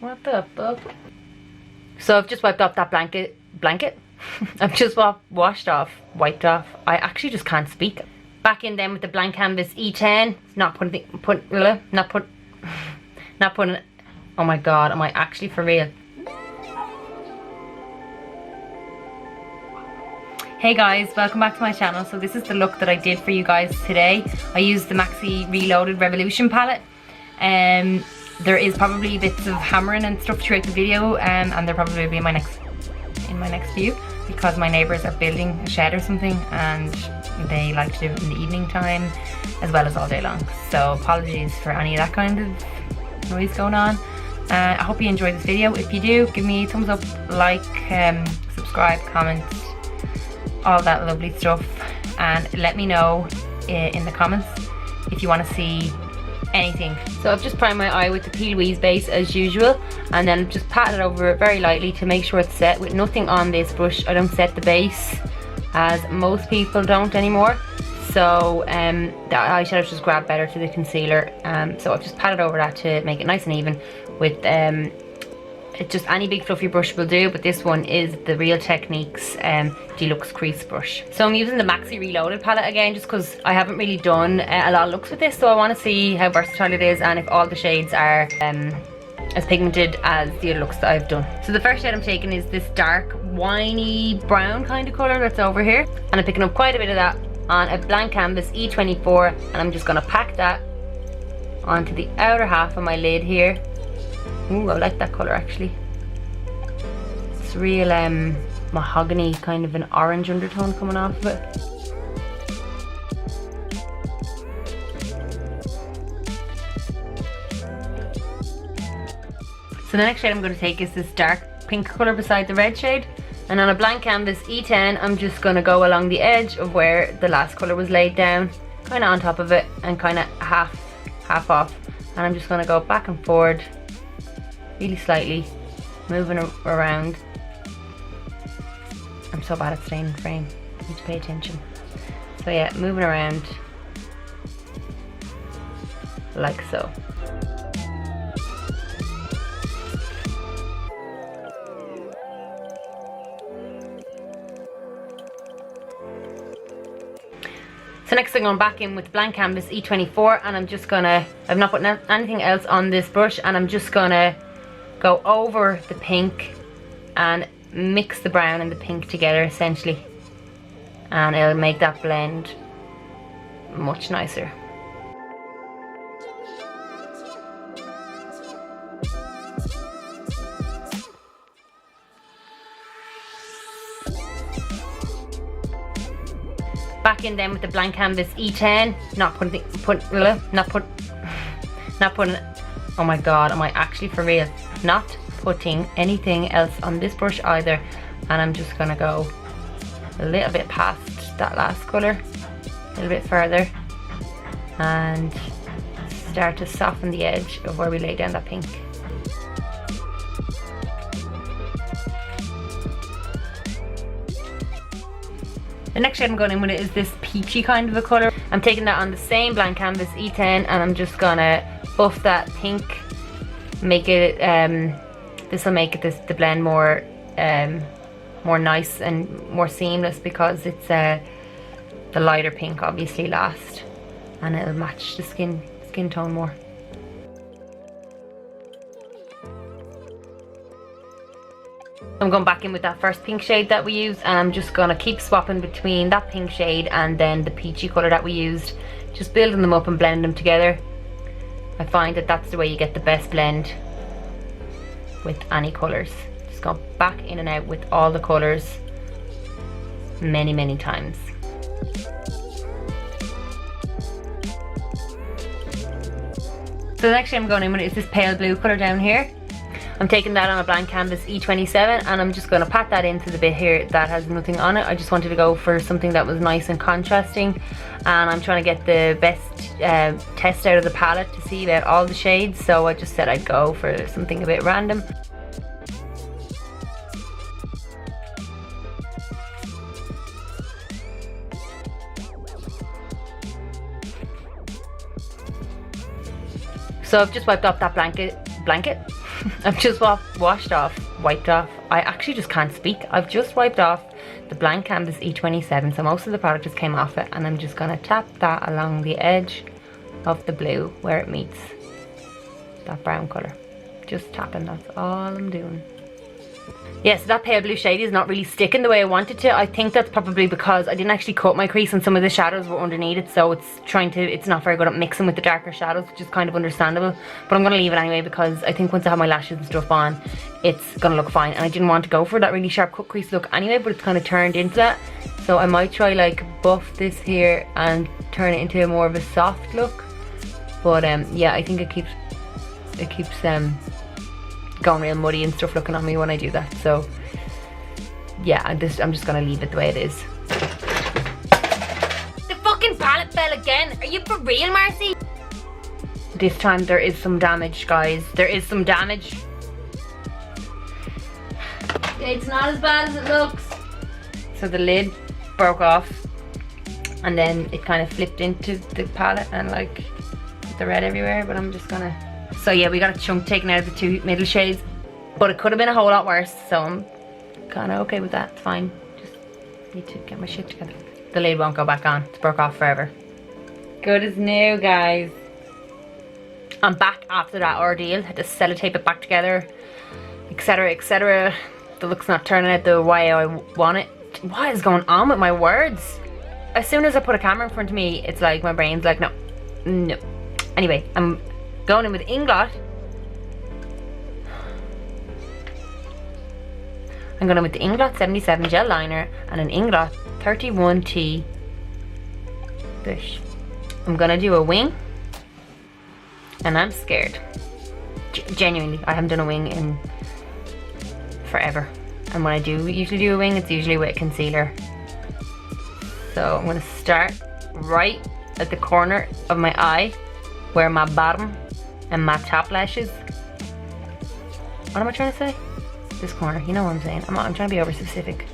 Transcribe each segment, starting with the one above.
What the fuck? So I've just wiped off that blanket. I've just wiped off. I actually just can't speak. Back in then with the blank canvas E10. Not putting. Oh my god, am I actually for real? Hey guys, welcome back to my channel. So this is the look that I did for you guys today. I used the Maxi Reloaded Revolution palette. There is probably bits of hammering and stuff throughout the video, and there probably will be in my next view, because my neighbours are building a shed or something and they like to do it in the evening time as well as all day long. So apologies for any of that kind of noise going on. I hope you enjoyed this video. If you do, give me a thumbs up, like, subscribe, comment, all that lovely stuff, and let me know in the comments if you want to see anything. So I've just primed my eye with the Peel Weeze base as usual, and then just pat it over it very lightly to make sure it's set with nothing on this brush. I don't set the base as most people don't anymore, so the eyeshadow just grab better to the concealer. So I've just patted over that to make it nice and even with just any big fluffy brush will do, but this one is the Real Techniques Deluxe Crease Brush. So I'm using the Maxi Reloaded palette again, just because I haven't really done a lot of looks with this, so I want to see how versatile it is and if all the shades are as pigmented as the other looks that I've done. So the first shade I'm taking is this dark winey brown kind of colour that's over here, and I'm picking up quite a bit of that on a blank canvas E24, and I'm just going to pack that onto the outer half of my lid here. Ooh, I like that colour actually. It's real mahogany, kind of an orange undertone coming off of it. So the next shade I'm going to take is this dark pink colour beside the red shade, and on a blank canvas E10 I'm just going to go along the edge of where the last colour was laid down, kind of on top of it and kind of half off, and I'm just going to go back and forward really slightly, moving around. I'm so bad at staying in frame, I need to pay attention. So yeah, moving around like so. So next I'm going back in with blank canvas E24, and I'm just gonna, I've not put anything else on this brush, and I'm just gonna go over the pink and mix the brown and the pink together essentially, and it'll make that blend much nicer. Back in then with the blank canvas E10, not putting. Oh my god, am I actually for real? Not putting anything else on this brush either, and I'm just gonna go a little bit past that last colour, a little bit further, and start to soften the edge of where we lay down that pink. The next shade I'm going in with it is this peachy kind of a colour. I'm taking that on the same blank canvas E10, and I'm just gonna buff that pink, make it this will make it the blend more nice and more seamless, because it's the lighter pink obviously last, and it'll match the skin tone more. I'm going back in with that first pink shade that we used, and I'm just going to keep swapping between that pink shade and then the peachy colour that we used, just building them up and blending them together. I find that that's the way you get the best blend with any colours. Just go back in and out with all the colours many times. So the next shade I'm going in with is this pale blue colour down here. I'm taking that on a blank canvas E27, and I'm just going to pat that into the bit here that has nothing on it. I just wanted to go for something that was nice and contrasting, and I'm trying to get the best test out of the palette to see about all the shades, so I just said I'd go for something a bit random. So I've just wiped off that blanket I've just wiped off. I actually just can't speak. I've just wiped off the blank canvas E27, so most of the product just came off it, and I'm just gonna tap that along the edge of the blue where it meets that brown colour. Just tapping, that's all I'm doing. Yeah, so that pale blue shade is not really sticking the way I want it to. I think that's probably because I didn't actually cut my crease and some of the shadows were underneath it, so it's not very good at mixing with the darker shadows, which is kind of understandable. But I'm going to leave it anyway because I think once I have my lashes and stuff on, it's going to look fine. And I didn't want to go for that really sharp cut crease look anyway, but it's kind of turned into that. So I might try like buff this here and turn it into more of a soft look. But yeah, I think it keeps going real muddy and stuff looking on me when I do that. So yeah, I'm just gonna leave it the way it is. The fucking palette fell again. Are you for real, Marcy? This time there is some damage, guys. There is some damage. It's not as bad as it looks. So the lid broke off and then it kind of flipped into the palette and like the red everywhere, but I'm just gonna... So yeah, we got a chunk taken out of the two middle shades, but it could have been a whole lot worse, so I'm kind of okay with that. It's fine. Just need to get my shit together. The lid won't go back on. It's broke off forever. Good as new, guys. I'm back after that ordeal. Had to sellotape it back together, etc, etc. The look's not turning out the way I want it. What is going on with my words? As soon as I put a camera in front of me, it's like my brain's like, no. Anyway, I'm going in with Inglot. I'm going in with the Inglot 77 gel liner and an Inglot 31T bush. I'm going to do a wing and I'm scared. Genuinely, I haven't done a wing in forever. And when I do usually do a wing, it's usually with a concealer. So I'm going to start right at the corner of my eye where my bottom and my top lashes. What am I trying to say? This corner, you know what I'm saying. I'm trying to be over specific.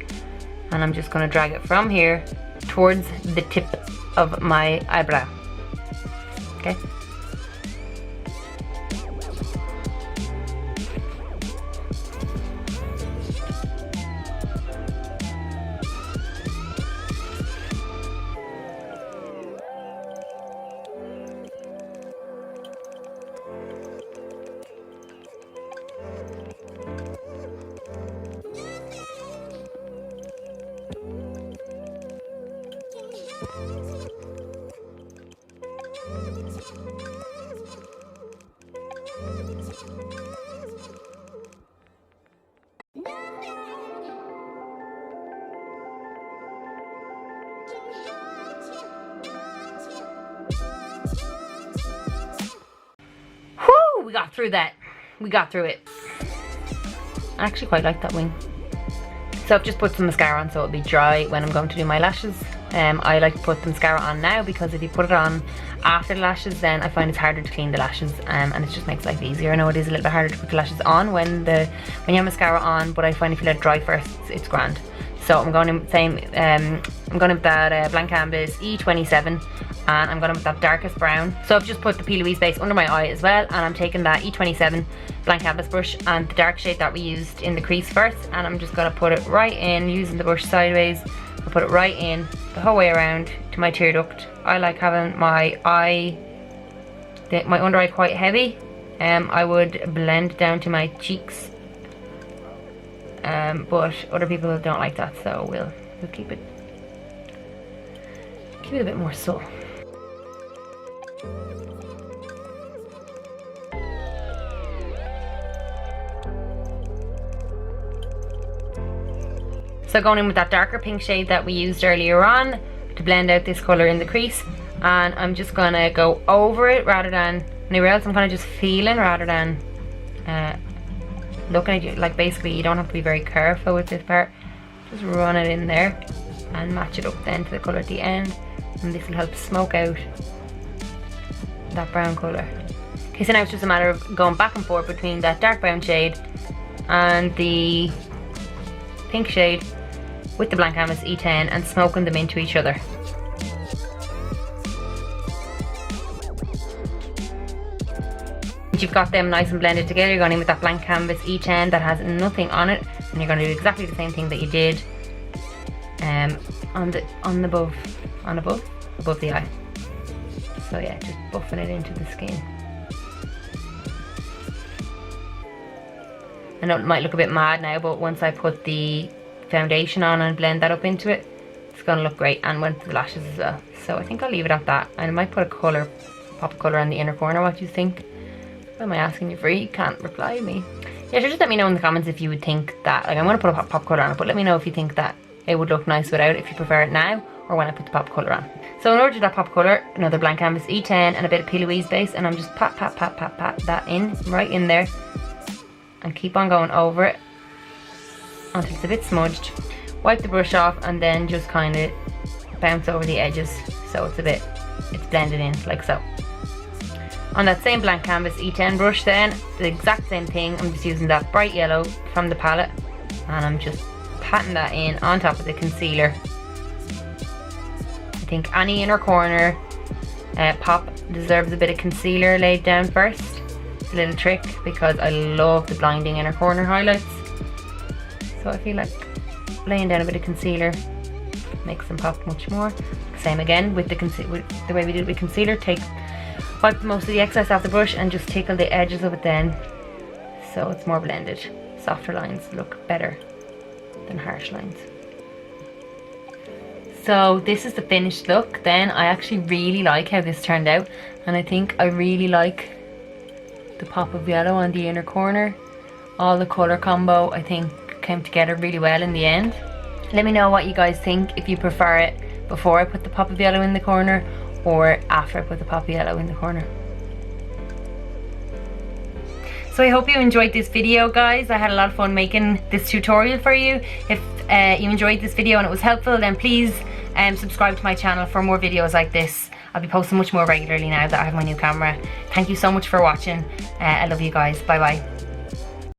And I'm just going to drag it from here towards the tip of my eyebrow. Okay? We got through that. We got through it. I actually quite like that wing. So I've just put some mascara on so it'll be dry when I'm going to do my lashes. I like to put the mascara on now because if you put it on after the lashes, then I find it's harder to clean the lashes, and it just makes life easier. I know it is a little bit harder to put the lashes on when you have mascara on, but I find if you let it dry first, it's grand. So I'm going in with that blank canvas E27, and I'm going in with that darkest brown. So I've just put the P. Louise base under my eye as well, and I'm taking that E27 blank canvas brush and the dark shade that we used in the crease first, and I'm just going to put it right in using the brush sideways. I'll put it right in the whole way around to my tear duct. I like having my under eye quite heavy. I would blend down to my cheeks. But other people don't like that, so we'll keep it a bit more subtle. So going in with that darker pink shade that we used earlier on to blend out this colour in the crease, and I'm just gonna go over it rather than anywhere else. I'm kind of just feeling rather than looking at you. Like basically you don't have to be very careful with this part. Just run it in there and match it up then to the colour at the end, and this will help smoke out that brown colour. Okay, so now it's just a matter of going back and forth between that dark brown shade and the pink shade with the blank canvas E10 and smoking them into each other. Once you've got them nice and blended together, you're going in with that blank canvas E10 that has nothing on it, and you're going to do exactly the same thing that you did above the eye. So yeah, just buffing it into the skin. I know it might look a bit mad now, but once I put the foundation on and blend that up into it, it's going to look great, and went to the lashes as well. So I think I'll leave it at that, and I might put a colour, pop a colour on the inner corner. What do you think? What am I asking you for? You can't reply me. Yeah, sure, just let me know in the comments if you would think that, like, I'm going to put a pop colour on it, but let me know if you think that it would look nice without it, if you prefer it now or when I put the pop colour on. So in order to do that pop colour, another blank canvas E10 and a bit of P. Louise base, and I'm just pat that in, right in there, and keep on going over it until it's a bit smudged. Wipe the brush off and then just kind of bounce over the edges so it's blended in like so. On that same blank canvas E10 brush then, the exact same thing, I'm just using that bright yellow from the palette, and I'm just patting that in on top of the concealer. I think any inner corner pop deserves a bit of concealer laid down first. It's a little trick because I love the blinding inner corner highlights. So I feel like laying down a bit of concealer makes them pop much more. Same again with the way we did it with concealer. Wipe most of the excess off the brush and just tickle the edges of it then, so it's more blended. Softer lines look better than harsh lines. So this is the finished look then. I actually really like how this turned out, and I think I really like the pop of yellow on the inner corner. All the colour combo I think came together really well in the end. Let me know what you guys think, if you prefer it before I put the pop of yellow in the corner or after I put the pop of yellow in the corner. So I hope you enjoyed this video, guys. I had a lot of fun making this tutorial for you. If you enjoyed this video and it was helpful, then please subscribe to my channel for more videos like this. I'll be posting much more regularly now that I have my new camera. Thank you so much for watching. I love you guys. Bye bye.